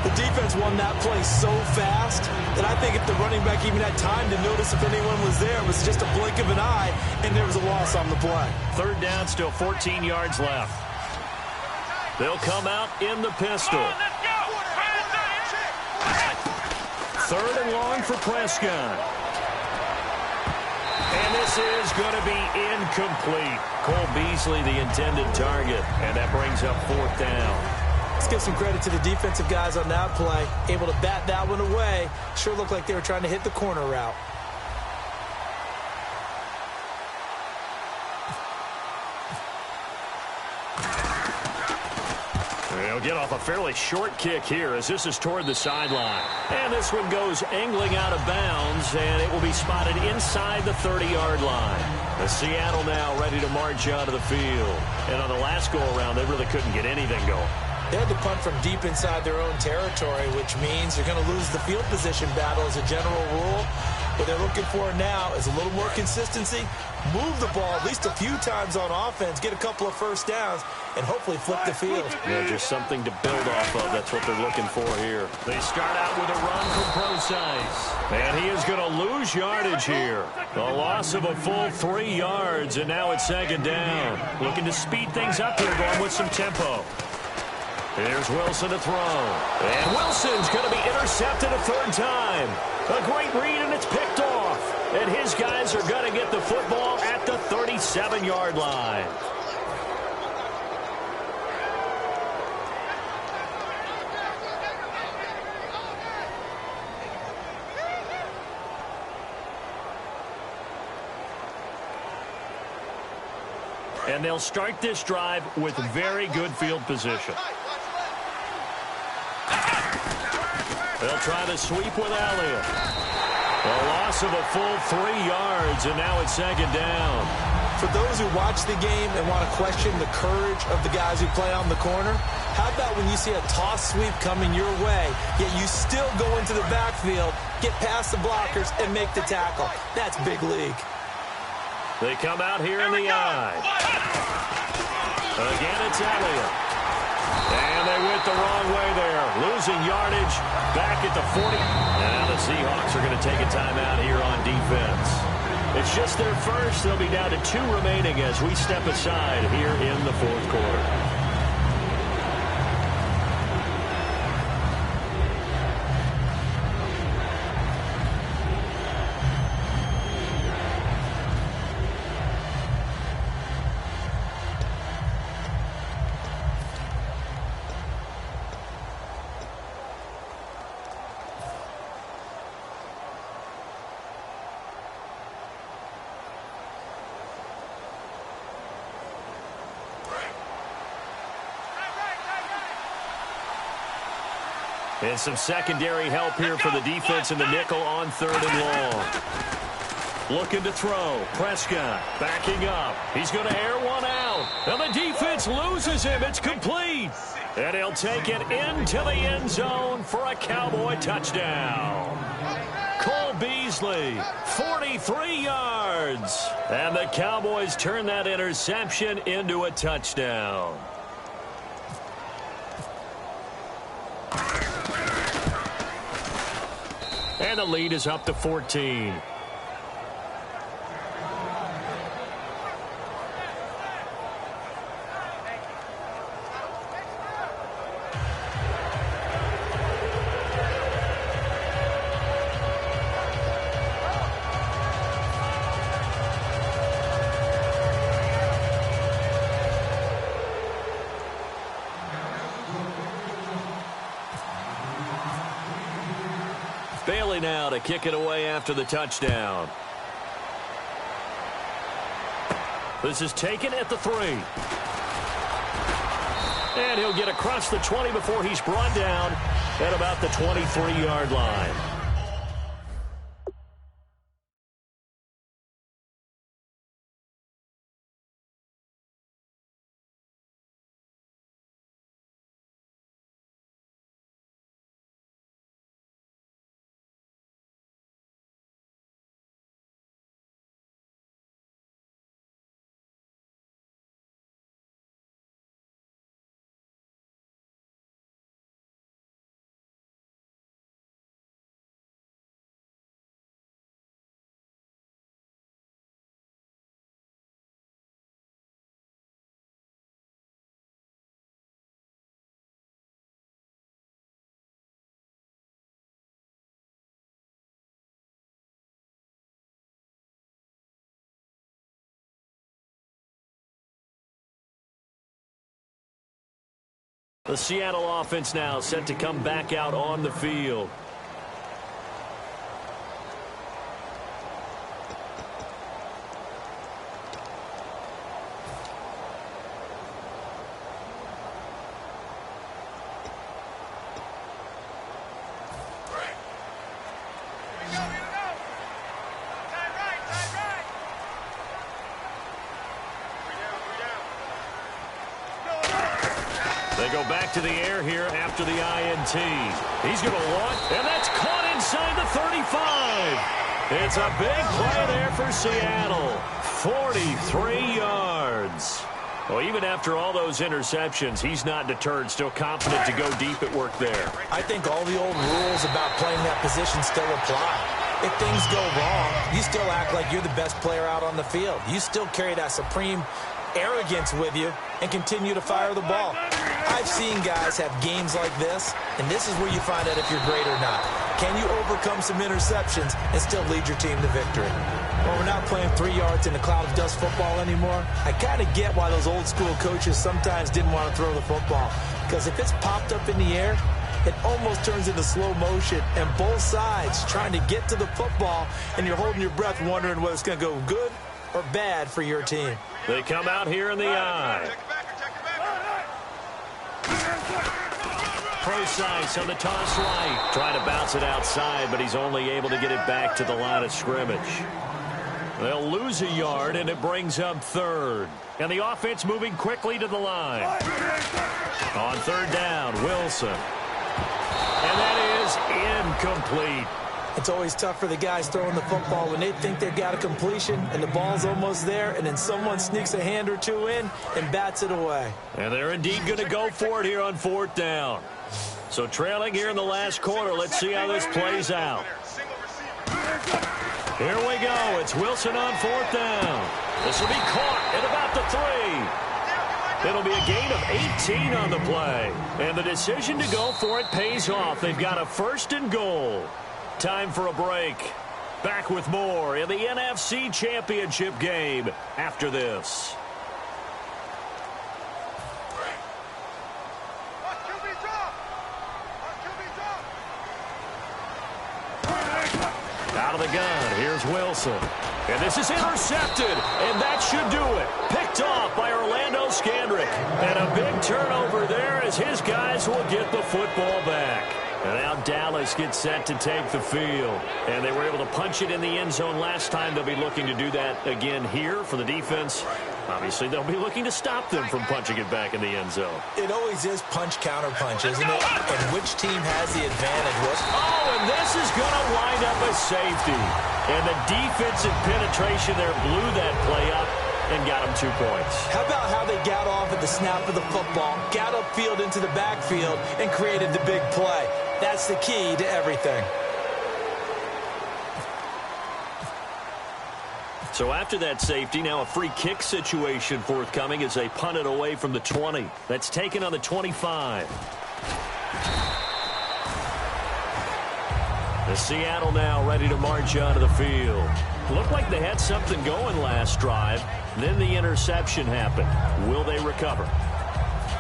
The defense won that play so fast that I think if the running back even had time to notice if anyone was there, it was just a blink of an eye, and there was a loss on the play. 3rd down, still 14 yards left. They'll come out in the pistol. 3rd and long for Prescott. And this is going to be incomplete. Cole Beasley, the intended target, and that brings up 4th down. Let's give some credit to the defensive guys on that play. Able to bat that one away. Sure looked like they were trying to hit the corner route. They'll get off a fairly short kick here as this is toward the sideline. And this one goes angling out of bounds, and it will be spotted inside the 30-yard line. The Seattle now ready to march out of the field. And on the last go-around, they really couldn't get anything going. They had to punt from deep inside their own territory, which means you're going to lose the field position battle as a general rule. What they're looking for now is a little more consistency, move the ball at least a few times on offense, get a couple of first downs, and hopefully flip the field. Yeah, just something to build off of. That's what they're looking for here. They start out with a run from Procise. And he is going to lose yardage here. A loss of a full 3 yards, and now it's second down. Looking to speed things up here, going with some tempo. Here's Wilson to throw. And Wilson's going to be intercepted a third time. A great read, and it's picked off. And his guys are going to get the football at the 37-yard line. And they'll start this drive with very good field position. They'll try to sweep with Elliott. A loss of a full 3 yards, and now it's second down. For those who watch the game and want to question the courage of the guys who play on the corner, how about when you see a toss sweep coming your way, yet you still go into the backfield, get past the blockers, and make the tackle? That's big league. They come out here in the eye. Again, it's Elliott. And they went the wrong way there. Losing yardage back at the 40. And now the Seahawks are going to take a timeout here on defense. It's just their first. They'll be down to 2 remaining as we step aside here in the fourth quarter. And some secondary help here for the defense in the nickel on 3rd and long. Looking to throw. Prescott backing up. He's going to air one out. And the defense loses him. It's complete. And he'll take it into the end zone for a Cowboy touchdown. Cole Beasley, 43 yards. And the Cowboys turn that interception into a touchdown. And the lead is up to 14. Bailey now to kick it away after the touchdown. This is taken at the 3. And he'll get across the 20 before he's brought down at about the 23-yard line. The Seattle offense now set to come back out on the field. They go back to the air here after the INT. He's going to launch, and that's caught inside the 35. It's a big play there for Seattle. 43 yards. Well, even after all those interceptions, he's not deterred, still confident to go deep at work there. I think all the old rules about playing that position still apply. If things go wrong, you still act like you're the best player out on the field. You still carry that supreme arrogance with you and continue to fire the ball. I've seen guys have games like this, and this is where you find out if you're great or not. Can you overcome some interceptions and still lead your team to victory? Well, we're not playing 3 yards in a cloud of dust football anymore. I kind of get why those old school coaches sometimes didn't want to throw the football, because if it's popped up in the air, it almost turns into slow motion, and both sides trying to get to the football, and you're holding your breath wondering whether it's going to go good or bad for your team. They come out here in the eye. Procise on the toss right. Trying to bounce it outside, but he's only able to get it back to the line of scrimmage. They'll lose a yard, and it brings up third. And the offense moving quickly to the line. On third down, Wilson. And that is incomplete. It's always tough for the guys throwing the football when they think they've got a completion and the ball's almost there, and then someone sneaks a hand or two in and bats it away. And they're indeed going to go for it here on fourth down. So trailing here in the last quarter, let's see how this plays out. Here we go. It's Wilson on fourth down. This will be caught at about the 3. It'll be a gain of 18 on the play. And the decision to go for it pays off. They've got a first and goal. Time for a break. Back with more in the NFC Championship game after this. Out of the gun, here's Wilson. And this is intercepted, and that should do it. Picked off by Orlando Scandrick. And a big turnover there as his guys will get the football back. And now Dallas gets set to take the field. And they were able to punch it in the end zone last time. They'll be looking to do that again here for the defense. Obviously, they'll be looking to stop them from punching it back in the end zone. It always is punch-counter-punch, isn't it? And which team has the advantage? Oh, and this is going to wind up a safety. And the defensive penetration there blew that play up and got them 2 points. How about how they got off at the snap of the football, got upfield into the backfield, and created the big play? That's the key to everything. So after that safety, now a free kick situation forthcoming as they punt it away from the 20. That's taken on the 25. The Seattle now ready to march onto the field. Looked like they had something going last drive. Then the interception happened. Will they recover?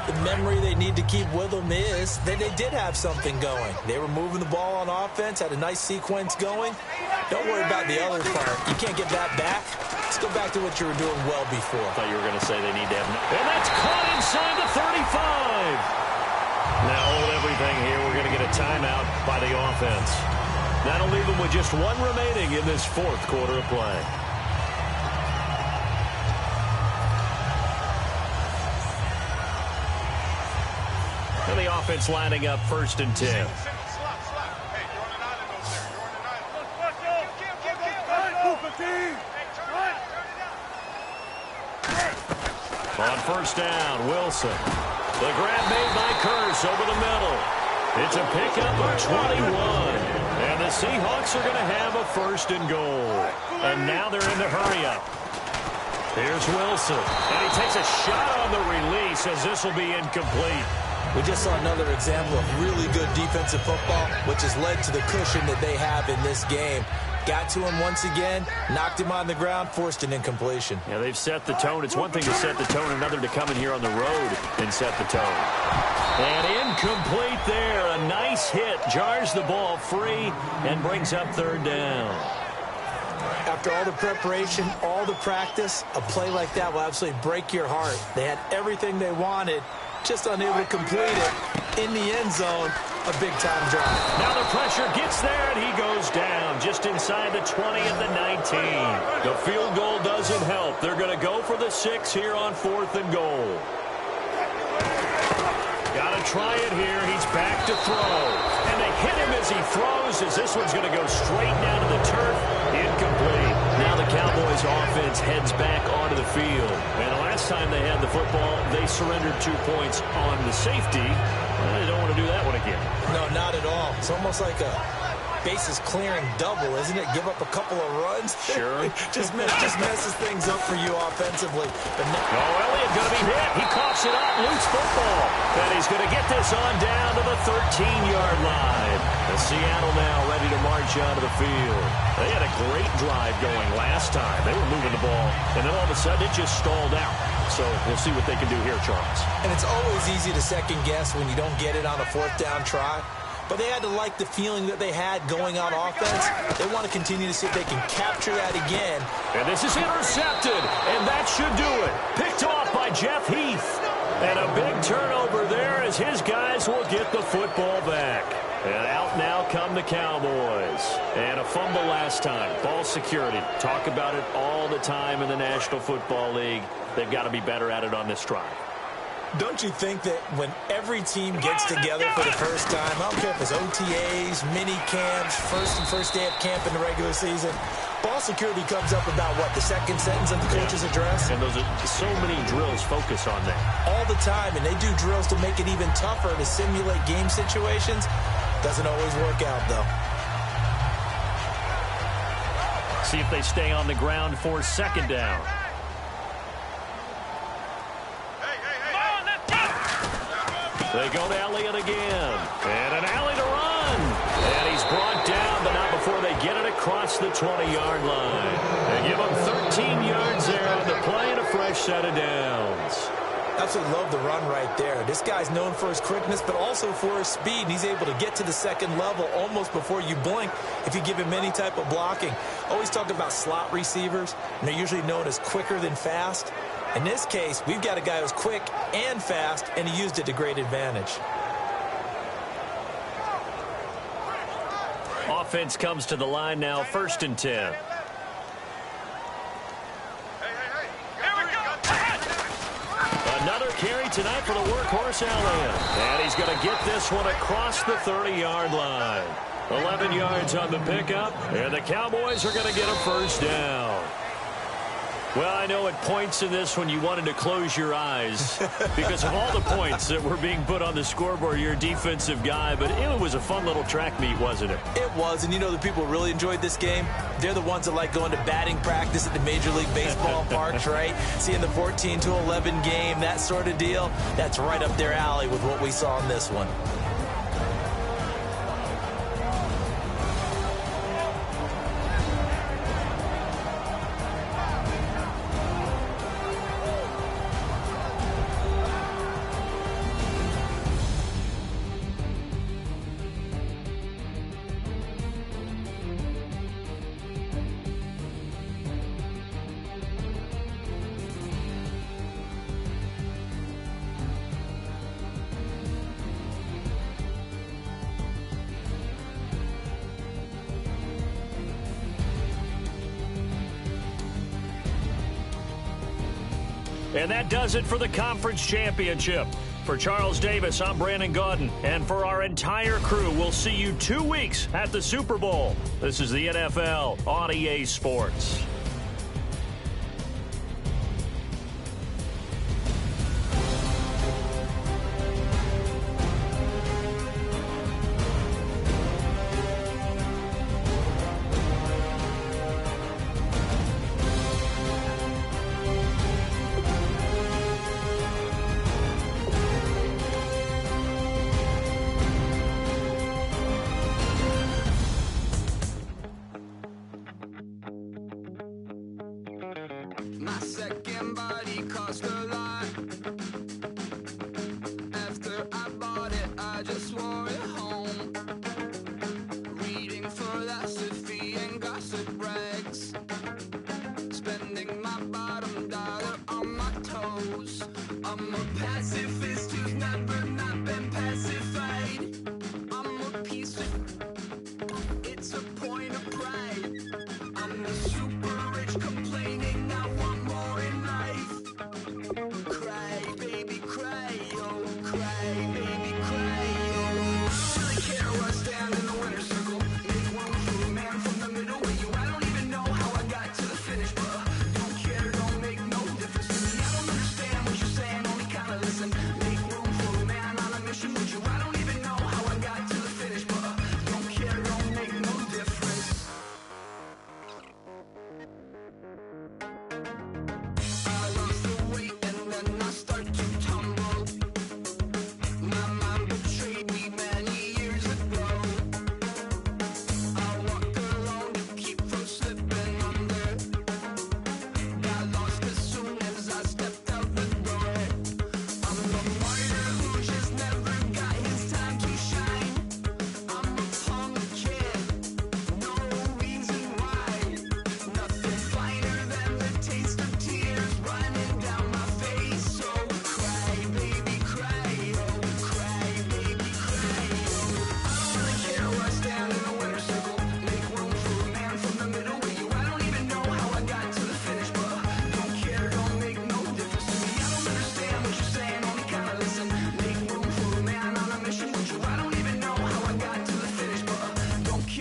The memory they need to keep with them is that they did have something going. They were moving the ball on offense, had a nice sequence going. Don't worry about the other part. You can't get that back. Let's go back to what you were doing well before. I thought you were going to say they need to have... And that's caught inside the 35. Now hold everything here. We're going to get a timeout by the offense. That'll leave them with just one remaining in this fourth quarter of play. And the offense lining up first and 10. On first down, Wilson. The grab made by Curse over the middle. It's a pickup of 21. And the Seahawks are going to have a first and goal. And now they're in the hurry-up. Here's Wilson. And he takes a shot on the release as this will be incomplete. We just saw another example of really good defensive football, which has led to the cushion that they have in this game. Got to him once again, knocked him on the ground, forced an incompletion. Yeah, they've set the tone. It's one thing to set the tone, another to come in here on the road and set the tone. And incomplete there. A nice hit. Jars the ball free and brings up third down. After all the preparation, all the practice, a play like that will absolutely break your heart. They had everything they wanted, just unable to complete it in the end zone. A big-time drive. Now the pressure gets there, and he goes down just inside the 20 at the 19. The field goal doesn't help. They're going to go for the 6 here on fourth and goal. Got to try it here. He's back to throw. And they hit him as he throws, as this one's going to go straight down to the turf. Incomplete. Now the Cowboys offense heads back onto the field. And the last time they had the football, they surrendered 2 points on the safety. Well, they don't want to do that one again. No, not at all. It's almost like a bases clearing double, isn't it? Give up a couple of runs. Sure. just messes things up for you offensively. But now, Elliott going to be hit. He coughs it up. Loose football. And he's going to get this on down to the 13-yard line. And Seattle now ready to march onto the field. They had a great drive going last time. They were moving the ball, and then all of a sudden it just stalled out. So we'll see what they can do here, Charles. And it's always easy to second guess when you don't get it on a fourth down try. But they had to like the feeling that they had going on offense. They want to continue to see if they can capture that again. And this is intercepted, and that should do it. Picked off by Jeff Heath. And a big turnover there as his guys will get the football back. And out now come the Cowboys. And a fumble last time. Ball security. Talk about it all the time in the National Football League. They've got to be better at it on this drive. Don't you think that when every team gets together for the first time, I don't care if it's OTAs, mini camps, first day of camp in the regular season, ball security comes up about, what, the second sentence of the coach's address? And those are so many drills focus on that. All the time, and they do drills to make it even tougher to simulate game situations. Doesn't always work out, though. See if they stay on the ground for second down. They go to Elliott again. And an alley to run. And he's brought down, but not before they get it across the 20-yard line. They give him 13 yards there on the play and a fresh set of downs. Absolutely love the run right there. This guy's known for his quickness, but also for his speed. And he's able to get to the second level almost before you blink if you give him any type of blocking. Always talk about slot receivers, and they're usually known as quicker than fast. In this case, we've got a guy who's quick and fast, and he used it to great advantage. Offense comes to the line now, 1st and 10. Another carry tonight for the workhorse Elliott. And he's going to get this one across the 30-yard line. 11 yards on the pickup, and the Cowboys are going to get a first down. Well, I know at points in this one you wanted to close your eyes because of all the points that were being put on the scoreboard. You're a defensive guy, but it was a fun little track meet, wasn't it? It was, and you know the people who really enjoyed this game? They're the ones that like going to batting practice at the Major League Baseball parks, right? Seeing the 14-11 game, that sort of deal, that's right up their alley with what we saw in this one. And that does it for the conference championship. For Charles Davis, I'm Brandon Gaudin. And for our entire crew, we'll see you 2 weeks at the Super Bowl. This is the NFL on EA Sports.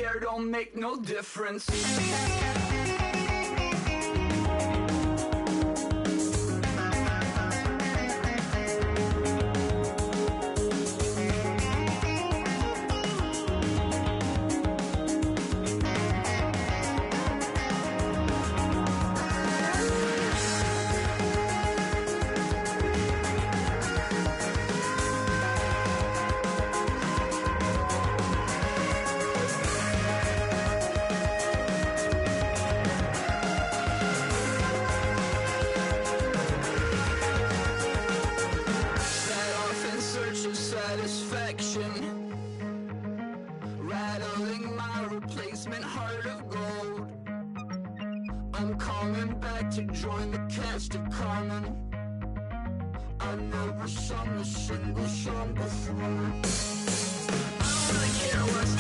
care don't make no difference. Rattling my replacement heart of gold. I'm coming back to join the cast of Carmen. I never sung a single song before. I don't really care what's